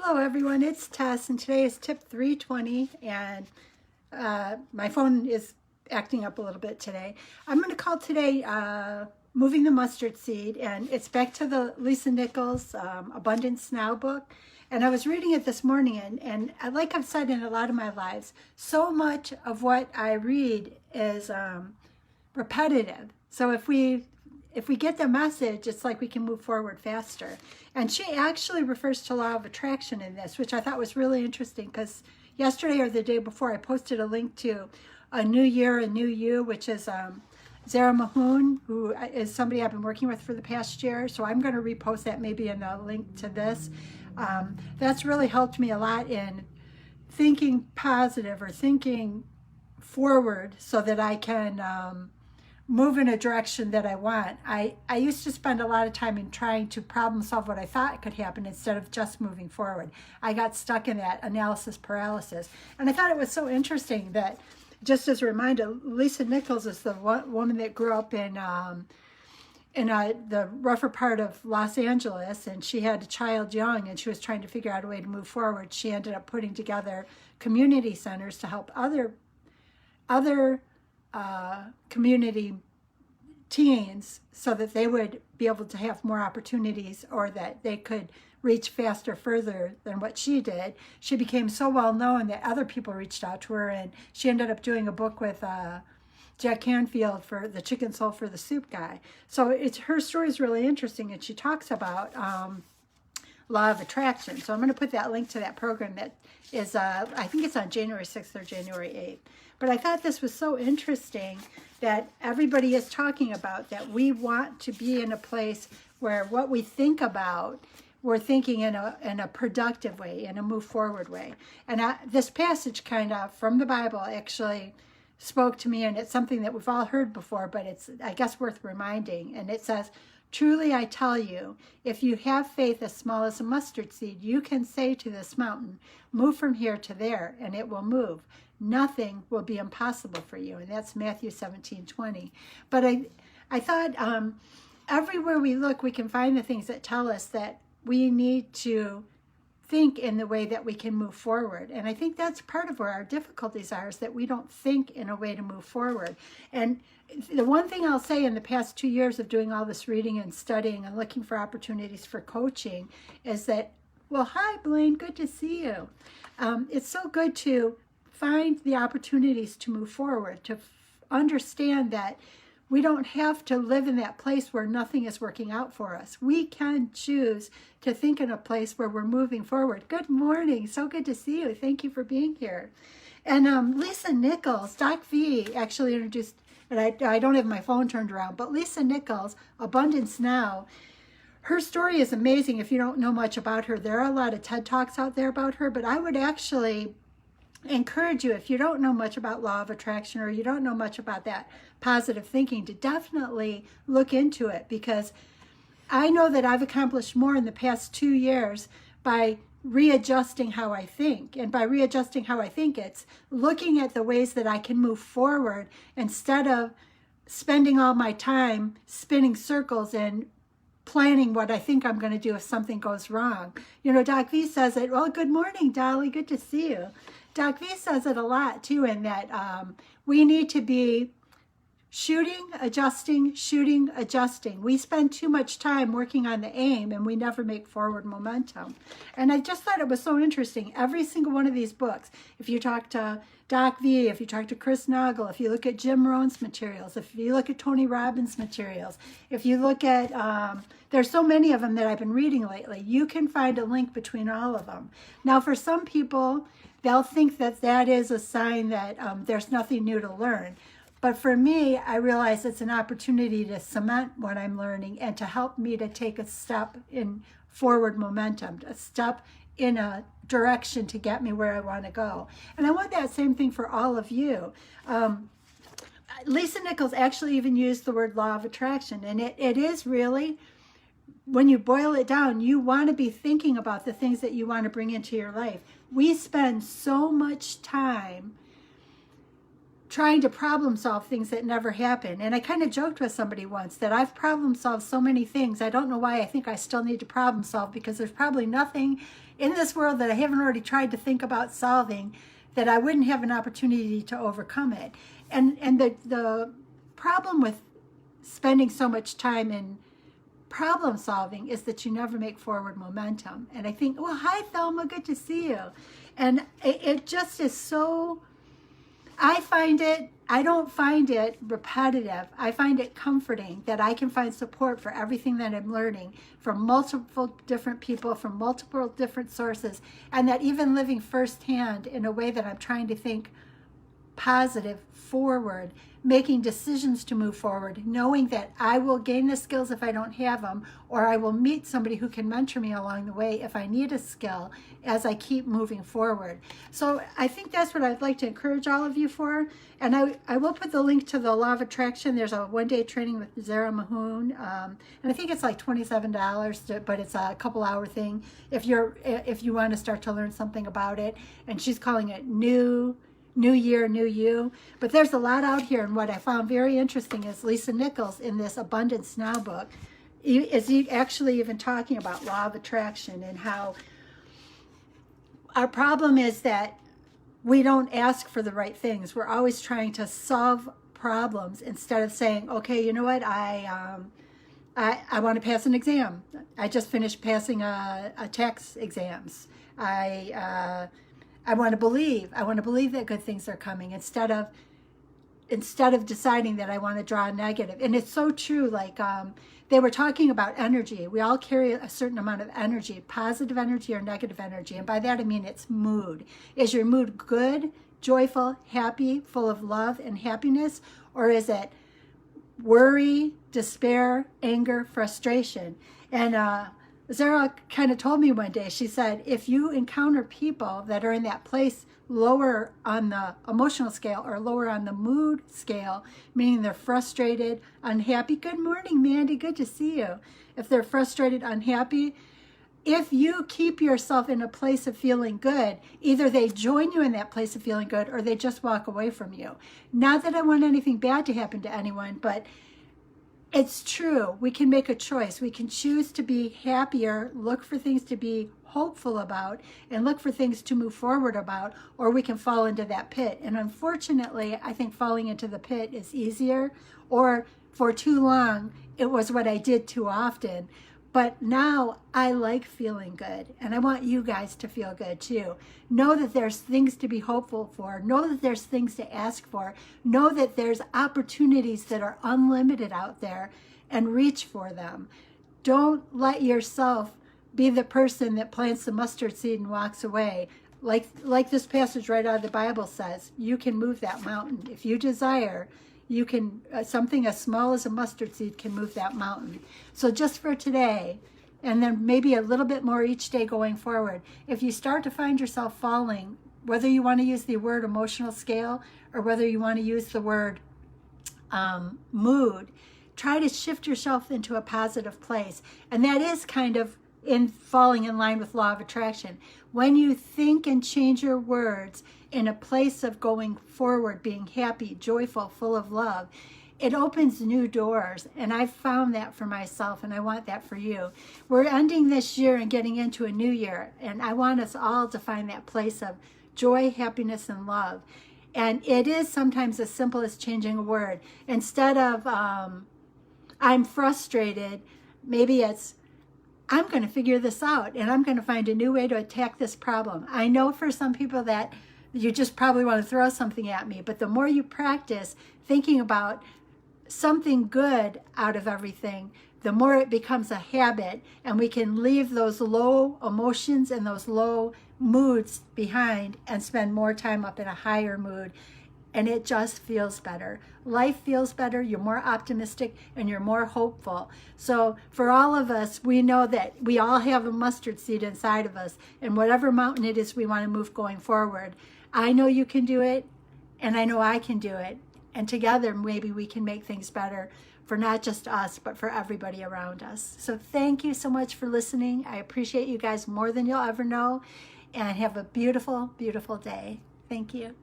Hello everyone, it's Tess, and today is tip 320, and my phone is acting up a little bit today. I'm going to call today Moving the Mustard Seed, and it's back to the Lisa Nichols Abundance Now book. And I was reading it this morning, and like I've said in a lot of my lives, so much of what I read is repetitive. So if we get the message, it's like we can move forward faster. And she actually refers to law of attraction in this, which I thought was really interesting, because yesterday or the day before I posted a link to A New Year, A New You, which is Zara Mahoon, who is somebody I've been working with for the past year. So I'm going to repost that maybe in a link to this. That's really helped me a lot in thinking positive or thinking forward so that I can move in a direction that I want. I used to spend a lot of time in trying to problem solve what I thought could happen instead of just moving forward. I got stuck in that analysis paralysis. And I thought it was so interesting that, just as a reminder, Lisa Nichols is the woman that grew up in the rougher part of Los Angeles, and she had a child young, and she was trying to figure out a way to move forward. She ended up putting together community centers to help other community teens so that they would be able to have more opportunities, or that they could reach faster, further than what she did. She became so well known that other people reached out to her, and she ended up doing a book with Jack Canfield for the Chicken Soul for the Soup guy. So her story is really interesting, and she talks about law of attraction. So I'm going to put that link to that program that is, I think it's on January 6th or January 8th. But I thought this was so interesting that everybody is talking about, that we want to be in a place where what we think about, we're thinking in a productive way, in a move forward way. And this passage kind of from the Bible actually spoke to me, and it's something that we've all heard before, but it's, I guess, worth reminding. And it says, "Truly I tell you, if you have faith as small as a mustard seed, you can say to this mountain, move from here to there, and it will move. Nothing will be impossible for you." And that's Matthew 17:20. But I thought everywhere we look, we can find the things that tell us that we need to think in the way that we can move forward. And I think that's part of where our difficulties are, is that we don't think in a way to move forward. And the one thing I'll say, in the past 2 years of doing all this reading and studying and looking for opportunities for coaching, is that, well, hi, Blaine, good to see you. It's so good to find the opportunities to move forward, to understand that we don't have to live in that place where nothing is working out for us. We can choose to think in a place where we're moving forward. Good morning. So good to see you. Thank you for being here. And Lisa Nichols, Doc V, actually introduced, and I don't have my phone turned around, but Lisa Nichols, Abundance Now, her story is amazing. If you don't know much about her, there are a lot of TED Talks out there about her, but I would actually encourage you, if you don't know much about law of attraction, or you don't know much about that positive thinking, to definitely look into it, because I know that I've accomplished more in the past 2 years by readjusting how I think. And by readjusting how I think, it's looking at the ways that I can move forward instead of spending all my time spinning circles and planning what I think I'm going to do if something goes wrong. You know, Doc V says it. Well, good morning, Dolly. Good to see you. Doc V says it a lot, too, in that we need to be shooting, adjusting, shooting, adjusting. We spend too much time working on the aim, and we never make forward momentum. And I just thought it was so interesting. Every single one of these books, if you talk to Doc V, if you talk to Chris Nagel, if you look at Jim Rohn's materials, if you look at Tony Robbins' materials, if you look at, there's so many of them that I've been reading lately, you can find a link between all of them. Now, for some people, they'll think that that is a sign that there's nothing new to learn. But for me, I realize it's an opportunity to cement what I'm learning and to help me to take a step in forward momentum, a step in a direction to get me where I want to go. And I want that same thing for all of you. Lisa Nichols actually even used the word law of attraction. And it is really, when you boil it down, you want to be thinking about the things that you want to bring into your life. We spend so much time trying to problem solve things that never happen. And I kind of joked with somebody once that I've problem solved so many things. I don't know why I think I still need to problem solve, because there's probably nothing in this world that I haven't already tried to think about solving that I wouldn't have an opportunity to overcome it. And the problem with spending so much time in problem solving is that you never make forward momentum. And I think, well, hi Thelma, good to see you. And it just is so, I don't find it repetitive. I find it comforting that I can find support for everything that I'm learning from multiple different people, from multiple different sources, and that even living firsthand in a way that I'm trying to think positive forward, making decisions to move forward, knowing that I will gain the skills if I don't have them, or I will meet somebody who can mentor me along the way if I need a skill as I keep moving forward. So I think that's what I'd like to encourage all of you for. And I will put the link to the Law of Attraction. There's a one-day training with Zara Mahoon, and I think it's like $27, but it's a couple-hour thing if you want to start to learn something about it. And she's calling it New Year, New You. But there's a lot out here, and what I found very interesting is Lisa Nichols in this Abundance Now book is actually even talking about Law of Attraction, and how our problem is that we don't ask for the right things. We're always trying to solve problems instead of saying, okay, you know what, I want to pass an exam. I just finished passing a tax exams. I want to believe that good things are coming, instead of deciding that I want to draw a negative. And it's so true. Like they were talking about energy. We all carry a certain amount of energy, positive energy or negative energy. And by that I mean it's mood. Is your mood good, joyful, happy, full of love and happiness? Or is it worry, despair, anger, frustration? And Zara kind of told me one day, she said, if you encounter people that are in that place lower on the emotional scale or lower on the mood scale, meaning they're frustrated, unhappy, good morning, Mandy, good to see you. If they're frustrated, unhappy, if you keep yourself in a place of feeling good, either they join you in that place of feeling good or they just walk away from you. Not that I want anything bad to happen to anyone, but it's true. We can make a choice. We can choose to be happier, look for things to be hopeful about, and look for things to move forward about, or we can fall into that pit. And unfortunately, I think falling into the pit is easier, or for too long, it was what I did too often. But now I like feeling good, and I want you guys to feel good too. Know that there's things to be hopeful for. Know that there's things to ask for. Know that there's opportunities that are unlimited out there, and reach for them. Don't let yourself be the person that plants the mustard seed and walks away. Like this passage right out of the Bible says, you can move that mountain. If you desire, you can, something as small as a mustard seed can move that mountain. So just for today, and then maybe a little bit more each day going forward, if you start to find yourself falling, whether you want to use the word emotional scale or whether you want to use the word mood, try to shift yourself into a positive place. And that is kind of in falling in line with Law of Attraction. When you think and change your words in a place of going forward, being happy, joyful, full of love, it opens new doors. And I've found that for myself, and I want that for you. We're ending this year and getting into a new year, and I want us all to find that place of joy, happiness, and love. And it is sometimes as simple as changing a word. Instead of I'm frustrated, maybe it's I'm going to figure this out, and I'm going to find a new way to attack this problem. I know for some people that you just probably want to throw something at me, but the more you practice thinking about something good out of everything, the more it becomes a habit, and we can leave those low emotions and those low moods behind and spend more time up in a higher mood. And it just feels better. Life feels better, you're more optimistic, and you're more hopeful. So for all of us, we know that we all have a mustard seed inside of us, and whatever mountain it is we want to move going forward, I know you can do it, and I know I can do it. And together, maybe we can make things better for not just us, but for everybody around us. So thank you so much for listening. I appreciate you guys more than you'll ever know, and have a beautiful, beautiful day. Thank you.